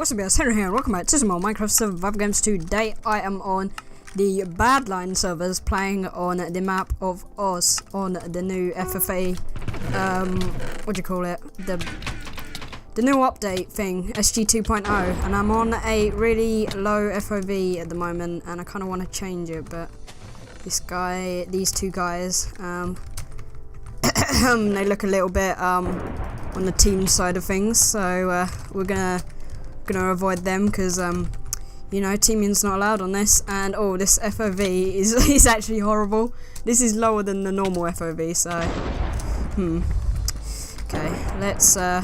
What's up guys, Henry here, welcome back to some more Minecraft Survival Games. Today I am on the Badlion servers playing on the map of Oz on the new FFA, what do you call it, the new update thing, SG 2.0, and I'm on a really low FOV at the moment and I kind of want to change it, but these two guys, they look a little bit on the team side of things, so we're gonna avoid them because you know, teaming's not allowed on this. And oh, this FOV is actually horrible. This is lower than the normal FOV, so okay, let's go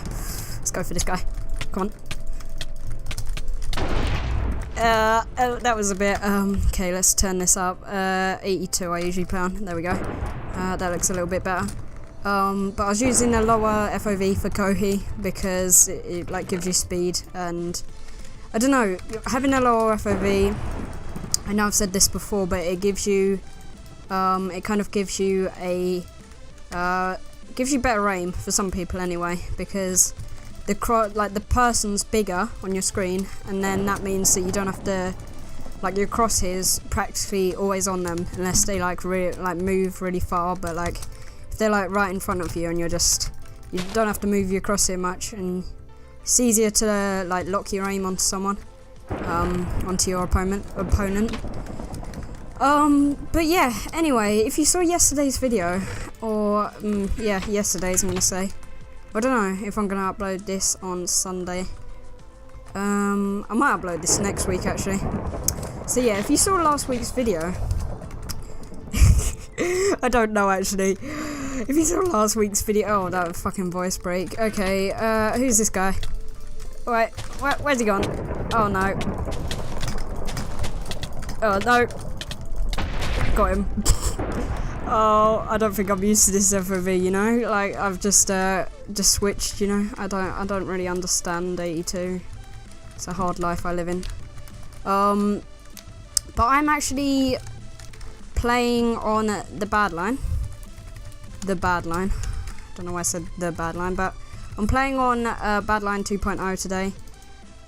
for this guy. Come on. Oh, that was a bit okay, let's turn this up. 82 I usually play on. There we go. That looks a little bit better. But I was using a lower FOV for Kohi because it like gives you speed, and I don't know, having a lower FOV, I know I've said this before, but it gives you it kind of gives you a gives you better aim for some people anyway, because the person's bigger on your screen, and then that means that you don't have to, like, your crosshairs practically always on them unless they like move really far, but like if they're like right in front of you and you don't have to move your crosshair much, and it's easier to like lock your aim onto someone, onto your opponent. But yeah, anyway, if you saw yesterday's video, or yesterday's, I'm gonna say, I don't know if I'm gonna upload this on Sunday. I might upload this next week actually. So yeah, if you saw last week's video, I don't know actually. If you saw last week's video, oh, that fucking voice break. Okay, who's this guy? Wait, where's he gone? Oh no. Oh no. Got him. Oh, I don't think I'm used to this FOV, you know? Like, I've just switched, you know? I don't really understand 82. It's a hard life I live in. But I'm actually playing on the Badlion. I don't know why I said the Badlion, but I'm playing on Badlion 2.0 today.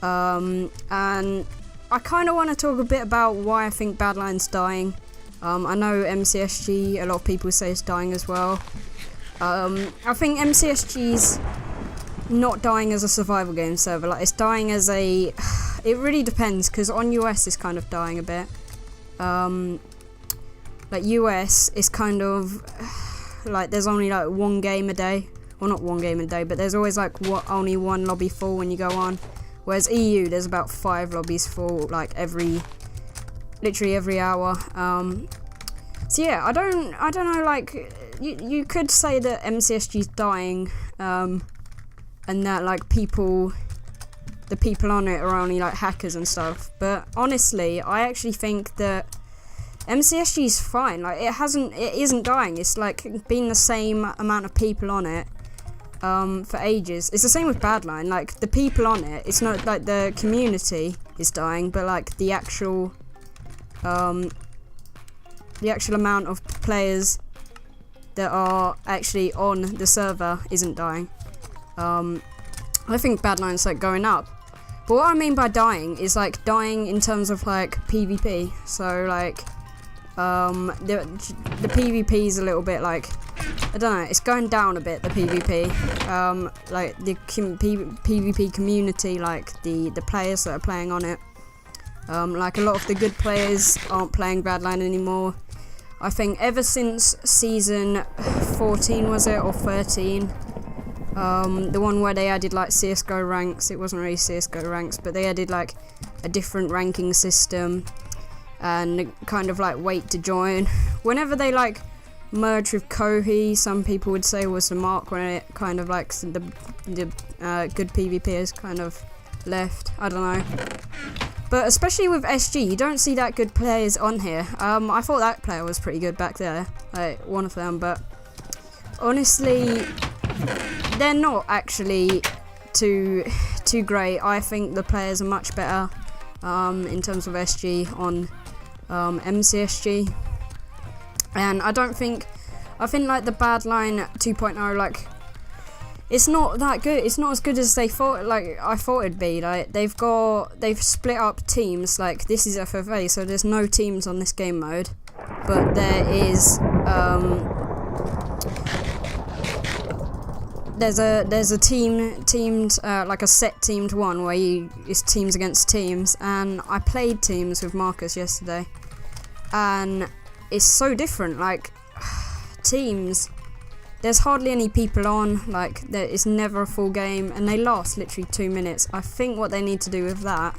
And I kind of want to talk a bit about why I think Badlion's dying. I know MCSG, a lot of people say it's dying as well. I think MCSG's not dying as a survival game server, like it's dying as a... It really depends, because on US it's kind of dying a bit. Like US is kind of... like there's only like one game a day. Well, not one game a day, but there's always like only one lobby full when you go on. Whereas EU, there's about 5 lobbies full, like literally every hour. So yeah, I don't know, like you could say that MCSG's dying, and that like the people on it are only like hackers and stuff. But honestly, I actually think that MCSG's fine. Like it isn't dying. It's like been the same amount of people on it for ages. It's the same with Badlion. Like the people on it, it's not like the community is dying, but like the actual amount of players that are actually on the server isn't dying. I think Badlion's like going up. But what I mean by dying is like dying in terms of like PvP. So like the PvP is a little bit like, I don't know, it's going down a bit, the PvP. Like the PvP community, like the players that are playing on it. Like a lot of the good players aren't playing Badlion anymore. I think ever since season 14, was it, or 13, the one where they added like CSGO ranks. It wasn't really CSGO ranks, but they added like a different ranking system and kind of like wait to join. Whenever they like merged with Kohi, some people would say was the mark when it kind of like the good PvPers kind of left. I don't know. But especially with SG, you don't see that good players on here. I thought that player was pretty good back there, like one of them, but honestly, they're not actually too great. I think the players are much better in terms of SG on MCSG, and I think like the Badlion 2.0, like it's not that good. It's not as good as they thought. Like I thought it'd be. Like they've split up teams. Like this is FFA, so there's no teams on this game mode, but there is there's a teamed like a set teamed one where it's teams against teams, and I played teams with Marcus yesterday, and it's so different. Like teams, there's hardly any people on, like it's never a full game, and they last literally 2 minutes. I think what they need to do with that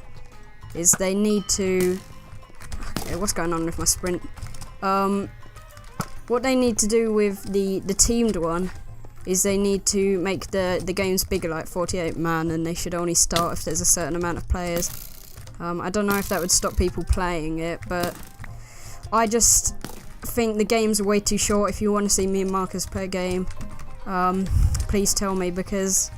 is they need to, okay, what's going on with my sprint? What they need to do with the teamed one is they need to make the games bigger, like 48 man, and they should only start if there's a certain amount of players. I don't know if that would stop people playing it, but I just think the games are way too short. If you want to see me and Marcus play a game, please tell me, because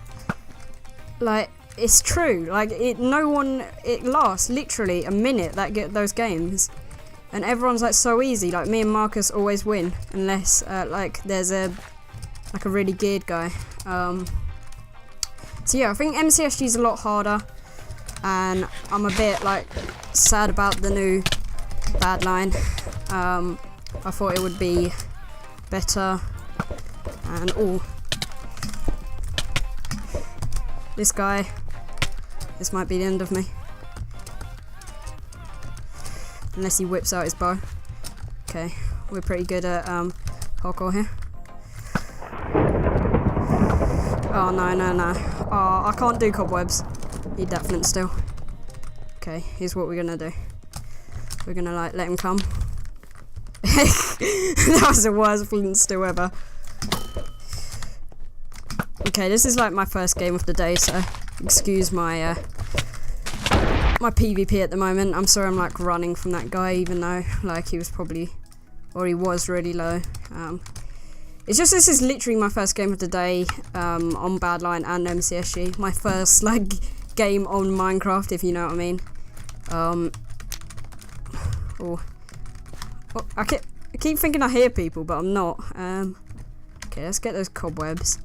like it's true. Like it lasts literally a minute, that get those games, and everyone's like so easy. Like me and Marcus always win unless like there's a really geared guy. So yeah, I think MCSG is a lot harder, and I'm a bit like sad about the new Badlion. I thought it would be better, and this guy, this might be the end of me, unless he whips out his bow. Okay, we're pretty good at hardcore here. Oh no. Oh, I can't do cobwebs. Need that flint still. Okay, here's what we're gonna do. We're gonna like let him come. That was the worst flint still ever. Okay, this is like my first game of the day, so excuse my my PvP at the moment. I'm sorry I'm like running from that guy, even though like he was really low. It's just, this is literally my first game of the day on Badlion and MCSG. My first like game on Minecraft, if you know what I mean. I keep thinking I hear people, but I'm not. Okay, let's get those cobwebs.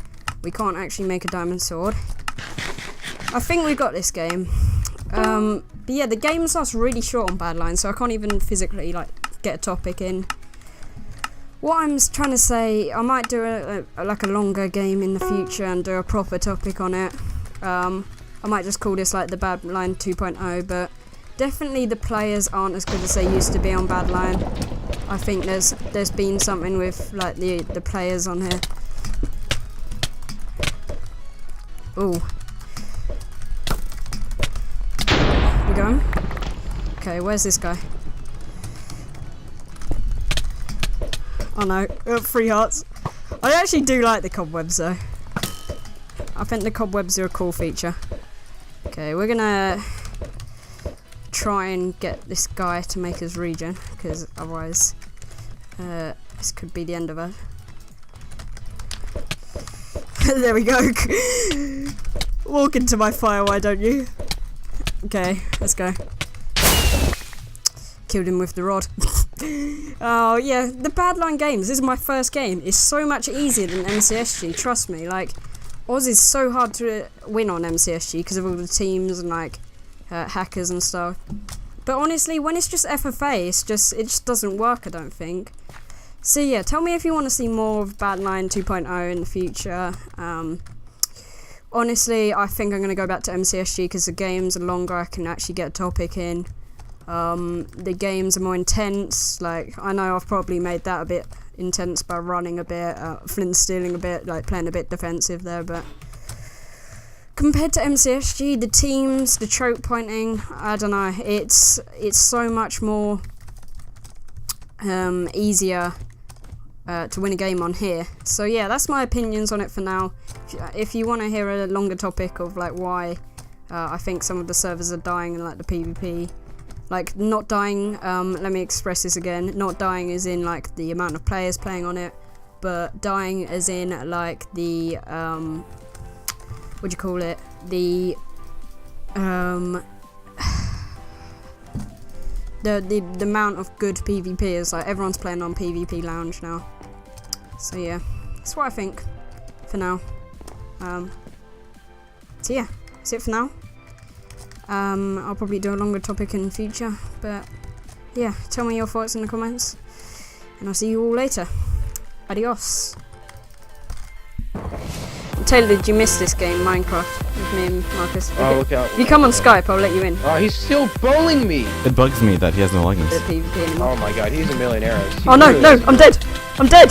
We can't actually make a diamond sword. I think we got this game. But yeah, the game lasts really short on Badlion, so I can't even physically like get a topic in. What I'm trying to say, I might do a longer game in the future and do a proper topic on it. I might just call this like the Badlion 2.0, but definitely the players aren't as good as they used to be on Badlion. I think there's been something with like the players on here. Ooh. We going? Okay, where's this guy? Oh no, 3 hearts. I actually do like the cobwebs though. I think the cobwebs are a cool feature. Okay, we're gonna try and get this guy to make us regen, because otherwise this could be the end of it. There we go. Walk into my fire, why don't you? Okay, let's go. Killed him with the rod. Oh yeah, the Badlion games, this is my first game. It's so much easier than MCSG, trust me. Like, Oz is so hard to win on MCSG because of all the teams and like hackers and stuff. But honestly, when it's just FFA, it just doesn't work, I don't think. So yeah, tell me if you want to see more of Badlion 2.0 in the future. Honestly, I think I'm going to go back to MCSG because the games are longer, I can actually get a topic in. The games are more intense. Like, I know I've probably made that a bit intense by running a bit, flint stealing a bit, like playing a bit defensive there, but compared to MCSG, the teams, the choke pointing, I don't know, it's so much more easier to win a game on here. So yeah, that's my opinions on it for now. If you want to hear a longer topic of like why I think some of the servers are dying in like the PvP, like not dying, let me express this again, not dying as in like the amount of players playing on it, but dying as in like the what do you call it, the amount of good PvPers. Like, everyone's playing on PvP Lounge now. So yeah, that's what I think for now. So yeah, that's it for now. I'll probably do a longer topic in the future, but yeah, tell me your thoughts in the comments, and I'll see you all later. Adios. Taylor, did you miss this game, Minecraft, with me and Marcus? Oh, look out. If you come on Skype, I'll let you in. Oh, he's still bowling me! It bugs me that he has no likeness. The PvP anymore. Oh my god, he's a million arrows. Oh no, no, I'm dead! I'm dead!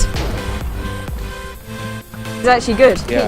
He's actually good. Yeah.